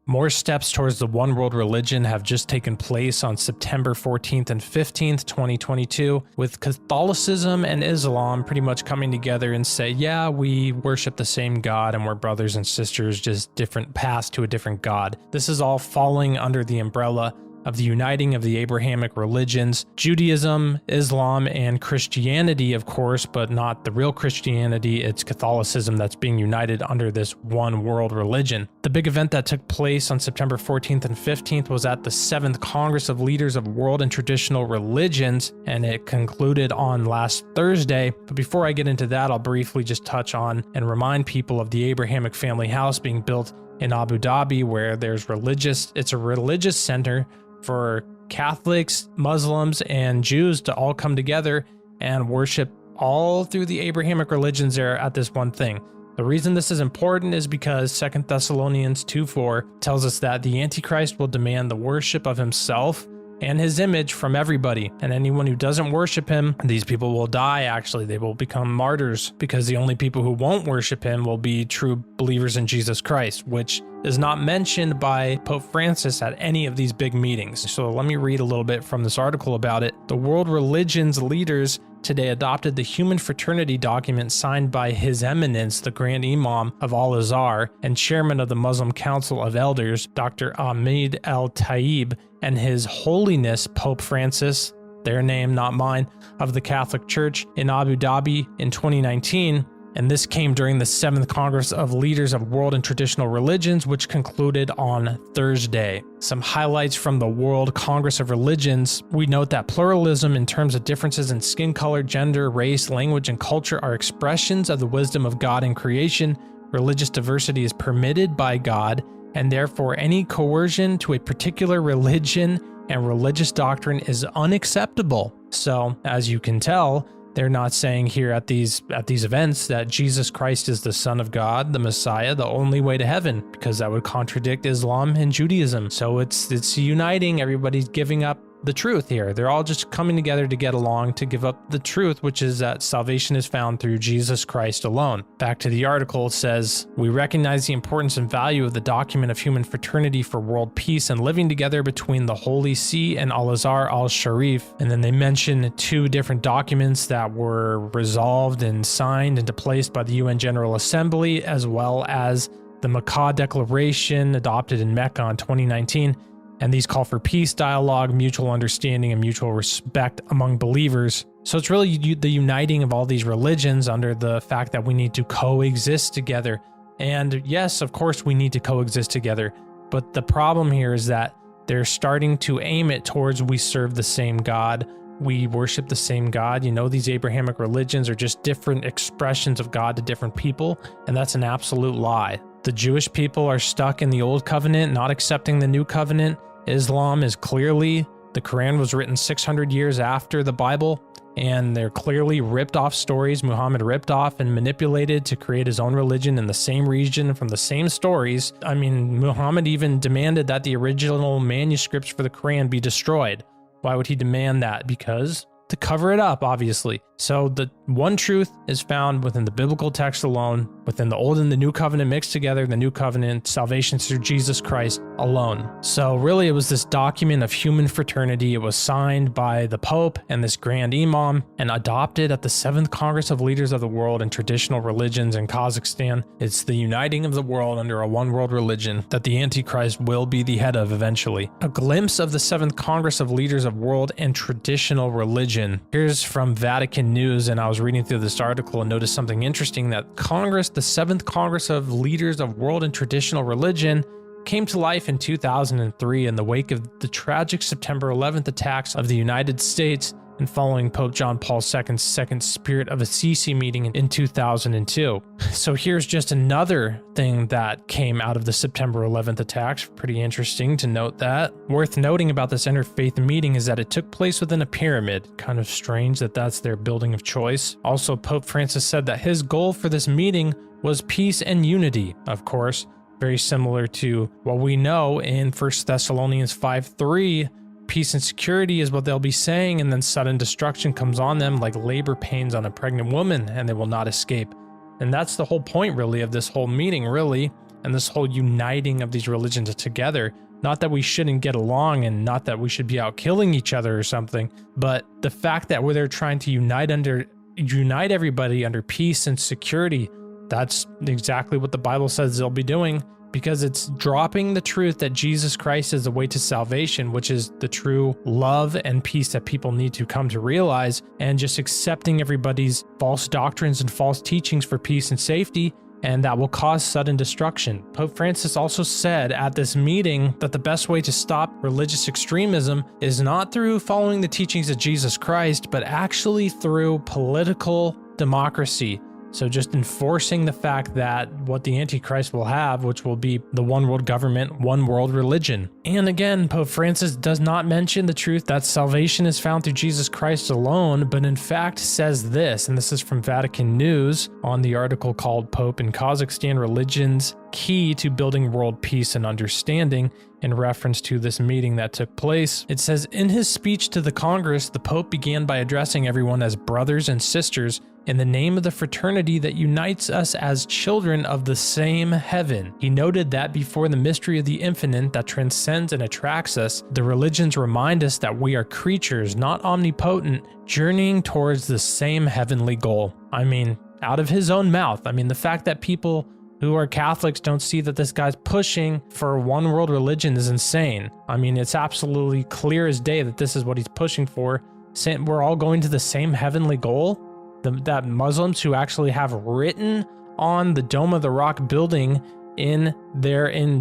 More steps towards the one world religion have just taken place on September 14th and 15th, 2022, with Catholicism and Islam pretty much coming together and say, yeah, we worship the same God and we're brothers and sisters, just different paths to a different God. This is all falling under the umbrella of the uniting of the Abrahamic religions, Judaism, Islam, and Christianity, of course, but not the real Christianity. It's Catholicism that's being united under this one world religion. The big event that took place on September 14th and 15th was at the 7th Congress of Leaders of World and Traditional Religions, and it concluded on last Thursday. But before I get into that, I'll briefly just touch on and remind people of the Abrahamic family house being built in Abu Dhabi, where it's a religious center for Catholics, Muslims, and Jews to all come together and worship all through the Abrahamic religions there at this one thing. The reason this is important is because 2 Thessalonians 2:4 tells us that the Antichrist will demand the worship of himself and his image from everybody, and anyone who doesn't worship him, these people will die. Actually, they will become martyrs, because the only people who won't worship him will be true believers in Jesus Christ, which is not mentioned by Pope Francis at any of these big meetings. So let me read a little bit from this article about it. The world religions leaders today adopted the Human Fraternity document signed by His Eminence, the Grand Imam of Al-Azhar and Chairman of the Muslim Council of Elders, Dr. Ahmed Al-Taib, and His Holiness Pope Francis, their name, not mine, of the Catholic Church in Abu Dhabi in 2019. And this came during the 7th Congress of Leaders of World and Traditional Religions, which concluded on Thursday. Some highlights from the World Congress of Religions. We note that pluralism in terms of differences in skin color, gender, race, language, and culture are expressions of the wisdom of God in creation. Religious diversity is permitted by God, and therefore any coercion to a particular religion and religious doctrine is unacceptable. So, as you can tell, they're not saying here at these events that Jesus Christ is the Son of God, the Messiah, the only way to heaven, because that would contradict Islam and Judaism. So it's uniting. Everybody's giving up the truth here. They're all just coming together to get along, to give up the truth, which is that salvation is found through Jesus Christ alone. Back to the article, it says, we recognize the importance and value of the document of human fraternity for world peace and living together between the Holy See and Al-Azhar al-Sharif. And then they mention 2 different documents that were resolved and signed into place by the UN General Assembly, as well as the Makkah Declaration adopted in Mecca in 2019. And these call for peace, dialogue, mutual understanding, and mutual respect among believers. So it's really the uniting of all these religions under the fact that we need to coexist together. And yes, of course, we need to coexist together. But the problem here is that they're starting to aim it towards we serve the same God, we worship the same God. You know, these Abrahamic religions are just different expressions of God to different people, and that's an absolute lie. The Jewish people are stuck in the old covenant, not accepting the new covenant. Islam is clearly, the Quran was written 600 years after the Bible, and they're clearly ripped off stories Muhammad ripped off and manipulated to create his own religion in the same region from the same stories. I mean, Muhammad even demanded that the original manuscripts for the Quran be destroyed. Why would he demand that? Because to cover it up, obviously. So the one truth is found within the biblical text alone, within the Old and the New Covenant mixed together, the New Covenant, salvation through Jesus Christ alone. So really it was this document of human fraternity. It was signed by the Pope and this Grand Imam and adopted at the 7th Congress of Leaders of the World and Traditional Religions in Kazakhstan. It's the uniting of the world under a one world religion that the Antichrist will be the head of eventually. A glimpse of the 7th Congress of Leaders of World and Traditional Religion. Here's from Vatican News, and I was reading through this article and noticed something interesting, that Congress, the 7th Congress of Leaders of World and Traditional Religion, came to life in 2003 in the wake of the tragic September 11th attacks of the United States and following Pope John Paul II's second Spirit of Assisi meeting in 2002. So here's just another thing that came out of the September 11th attacks. Pretty interesting to note that. Worth noting about this interfaith meeting is that it took place within a pyramid. Kind of strange that that's their building of choice. Also, Pope Francis said that his goal for this meeting was peace and unity, of course, very similar to what we know in 1 Thessalonians 5:3. Peace and security is what they'll be saying, and then sudden destruction comes on them like labor pains on a pregnant woman, and they will not escape. And that's the whole point, really, of this whole meeting, really. and this whole uniting of these religions together. Not that we shouldn't get along and not that we should be out killing each other or something, but the fact that they're trying to unite everybody under peace and security, that's exactly what the Bible says they'll be doing, because it's dropping the truth that Jesus Christ is the way to salvation, which is the true love and peace that people need to come to realize, and just accepting everybody's false doctrines and false teachings for peace and safety, and that will cause sudden destruction. Pope Francis also said at this meeting that the best way to stop religious extremism is not through following the teachings of Jesus Christ, but actually through political democracy. So just enforcing the fact that what the Antichrist will have, which will be the one world government, one world religion. And again, Pope Francis does not mention the truth that salvation is found through Jesus Christ alone, but in fact says this, and this is from Vatican News on the article called Pope in Kazakhstan Religions Key to Building World Peace and Understanding, in reference to this meeting that took place. It says, in his speech to the Congress, the Pope began by addressing everyone as brothers and sisters in the name of the fraternity that unites us as children of the same heaven. He noted that before the mystery of the infinite that transcends and attracts us, the religions remind us that we are creatures, not omnipotent, journeying towards the same heavenly goal. I mean, out of his own mouth. I mean, the fact that people who are Catholics don't see that this guy's pushing for one world religion is insane. I mean, it's absolutely clear as day that this is what he's pushing for. Saying we're all going to the same heavenly goal. That Muslims who actually have written on the Dome of the Rock building in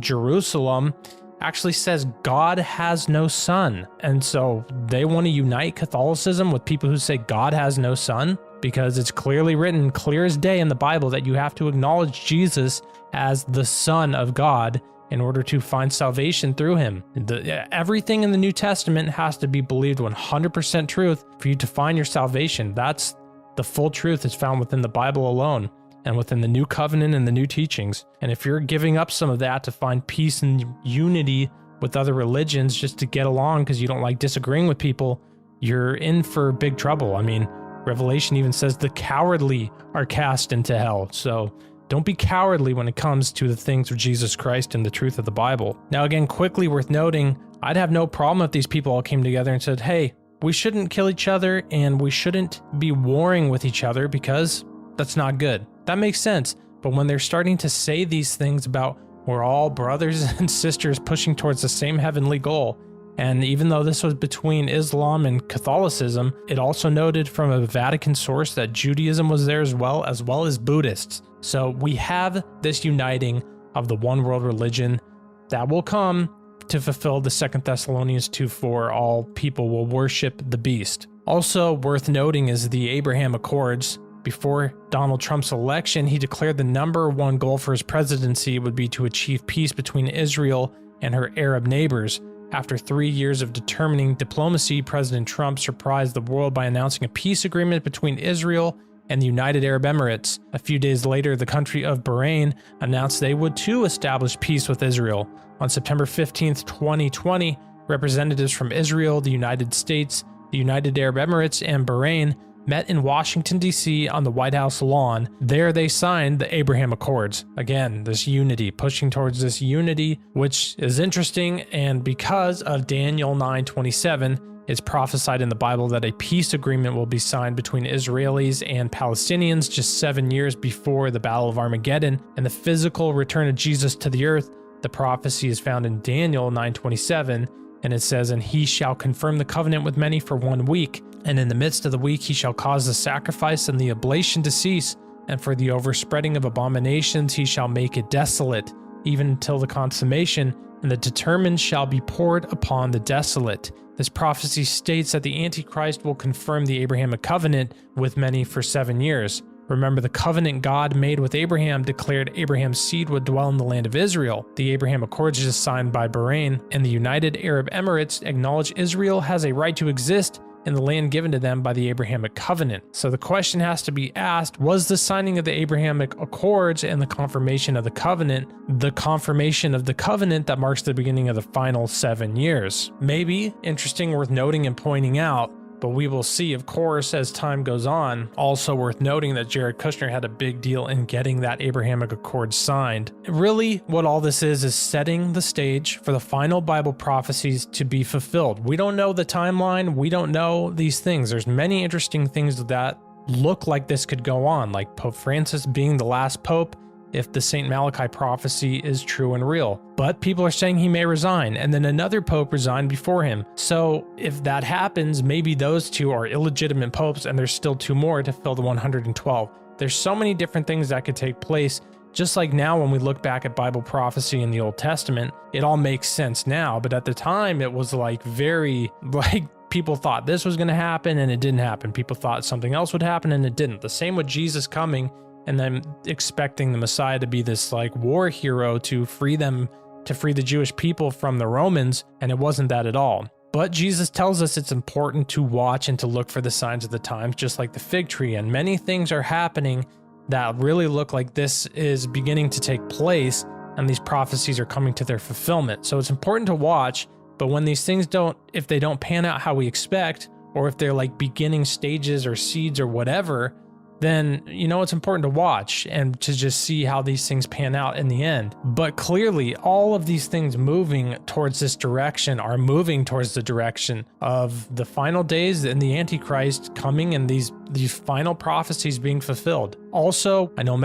Jerusalem actually says God has no son. And so they want to unite Catholicism with people who say God has no son, because it's clearly written, clear as day in the Bible, that you have to acknowledge Jesus as the Son of God in order to find salvation through him. Everything in the New Testament has to be believed 100% truth for you to find your salvation. That's the full truth is found within the Bible alone and within the New Covenant and the new teachings. And if you're giving up some of that to find peace and unity with other religions just to get along because you don't like disagreeing with people, you're in for big trouble. I mean, Revelation even says the cowardly are cast into hell. So don't be cowardly when it comes to the things of Jesus Christ and the truth of the Bible. Now, again, quickly worth noting, I'd have no problem if these people all came together and said, hey, we shouldn't kill each other and we shouldn't be warring with each other because that's not good. That makes sense. But when they're starting to say these things about we're all brothers and sisters pushing towards the same heavenly goal, and even though this was between Islam and Catholicism, it also noted from a Vatican source that Judaism was there as well as Buddhists. So we have this uniting of the one world religion that will come to fulfill the 2 Thessalonians 2:4, all people will worship the beast. Also worth noting is the Abraham Accords. Before Donald Trump's election, he declared the #1 goal for his presidency would be to achieve peace between Israel and her Arab neighbors. After 3 years of determining diplomacy, President Trump surprised the world by announcing a peace agreement between Israel and the United Arab Emirates. A few days later, the country of Bahrain announced they would too establish peace with Israel. On September 15th, 2020, representatives from Israel, the United States, the United Arab Emirates, and Bahrain met in Washington, D.C. on the White House lawn. There they signed the Abraham Accords. Again, this unity, pushing towards this unity, which is interesting, and because of Daniel 9:27, it's prophesied in the Bible that a peace agreement will be signed between Israelis and Palestinians just 7 years before the Battle of Armageddon and the physical return of Jesus to the earth. The prophecy is found in Daniel 9:27, and it says, "And he shall confirm the covenant with many for 1 week. And in the midst of the week he shall cause the sacrifice and the oblation to cease, and for the overspreading of abominations he shall make it desolate, even until the consummation, and the determined shall be poured upon the desolate." This prophecy states that the Antichrist will confirm the Abrahamic covenant with many for 7 years. Remember, the covenant God made with Abraham declared Abraham's seed would dwell in the land of Israel. The Abraham Accords is signed by Bahrain, and the United Arab Emirates acknowledge Israel has a right to exist in the land given to them by the Abrahamic covenant. So the question has to be asked, was the signing of the Abrahamic Accords and the confirmation of the covenant that marks the beginning of the final 7 years? Maybe, interesting, worth noting and pointing out, But we will see, of course, as time goes on. Also worth noting that Jared Kushner had a big deal in getting that Abrahamic Accord signed. Really, what all this is setting the stage for the final Bible prophecies to be fulfilled. We don't know the timeline. We don't know these things. There's many interesting things that look like this could go on, like Pope Francis being the last pope, if the St. Malachi prophecy is true and real. But people are saying he may resign, and then another pope resigned before him. So if that happens, maybe those two are illegitimate popes and there's still two more to fill the 112. There's so many different things that could take place. Just like now when we look back at Bible prophecy in the Old Testament, it all makes sense now. But at the time, it was people thought this was going to happen and it didn't happen. People thought something else would happen and it didn't. The same with Jesus coming and then expecting the Messiah to be this war hero to free the Jewish people from the Romans, and it wasn't that at all. But Jesus tells us it's important to watch and to look for the signs of the times, just like the fig tree, and many things are happening that really look like this is beginning to take place, and these prophecies are coming to their fulfillment. So it's important to watch, but when these things if they don't pan out how we expect, or if they're like beginning stages or seeds or whatever, then, it's important to watch and to just see how these things pan out in the end. But clearly, all of these things moving towards this direction are moving towards the direction of the final days and the Antichrist coming and these final prophecies being fulfilled. Also, I know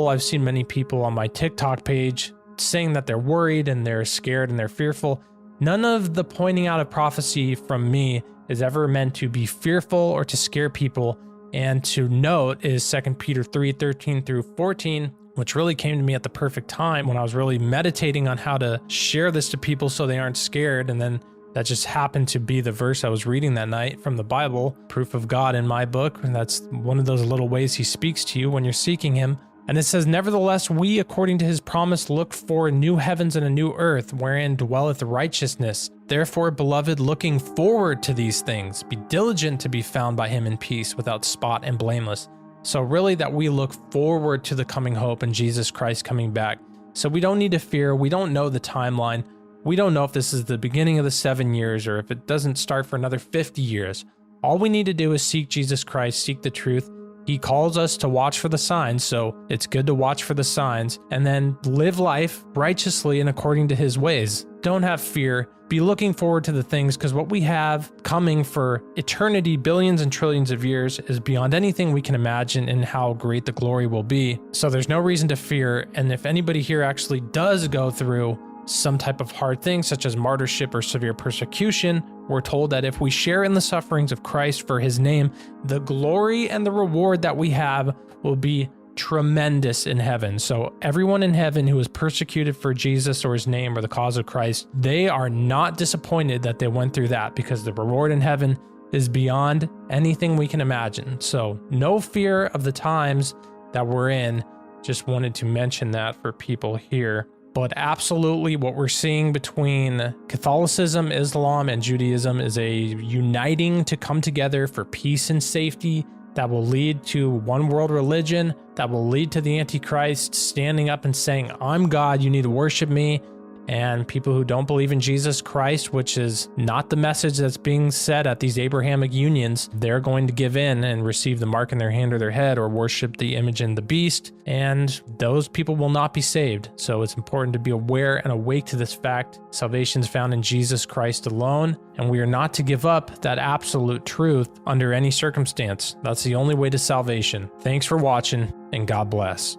I've seen many people on my TikTok page saying that they're worried and they're scared and they're fearful. None of the pointing out of prophecy from me is ever meant to be fearful or to scare people. And to note is 2 Peter 3:13 through 14, which really came to me at the perfect time when I was really meditating on how to share this to people so they aren't scared. And then that just happened to be the verse I was reading that night from the Bible, proof of God in my book. And that's one of those little ways he speaks to you when you're seeking him. And it says, "Nevertheless, we, according to his promise, look for new heavens and a new earth, wherein dwelleth righteousness. Therefore, beloved, looking forward to these things, be diligent to be found by him in peace, without spot and blameless." So really that we look forward to the coming hope and Jesus Christ coming back. So we don't need to fear. We don't know the timeline. We don't know if this is the beginning of the 7 years or if it doesn't start for another 50 years. All we need to do is seek Jesus Christ, seek the truth. He calls us to watch for the signs, so it's good to watch for the signs and then live life righteously and according to his ways. Don't have fear. Be looking forward to the things, because what we have coming for eternity, billions and trillions of years, is beyond anything we can imagine and how great the glory will be. So there's no reason to fear. And if anybody here actually does go through some type of hard thing, such as martyrship or severe persecution, we're told that if we share in the sufferings of Christ for his name, the glory and the reward that we have will be tremendous in heaven. So everyone in heaven who is persecuted for Jesus or his name or the cause of Christ, they are not disappointed that they went through that, because the reward in heaven is beyond anything we can imagine. So no fear of the times that we're in. Just wanted to mention that for people here. But absolutely what we're seeing between Catholicism, Islam, and Judaism is a uniting to come together for peace and safety that will lead to one world religion, that will lead to the Antichrist standing up and saying, "I'm God, you need to worship me." And people who don't believe in Jesus Christ, which is not the message that's being said at these Abrahamic unions, they're going to give in and receive the mark in their hand or their head or worship the image and the beast. And those people will not be saved. So it's important to be aware and awake to this fact. Salvation is found in Jesus Christ alone. And we are not to give up that absolute truth under any circumstance. That's the only way to salvation. Thanks for watching, and God bless.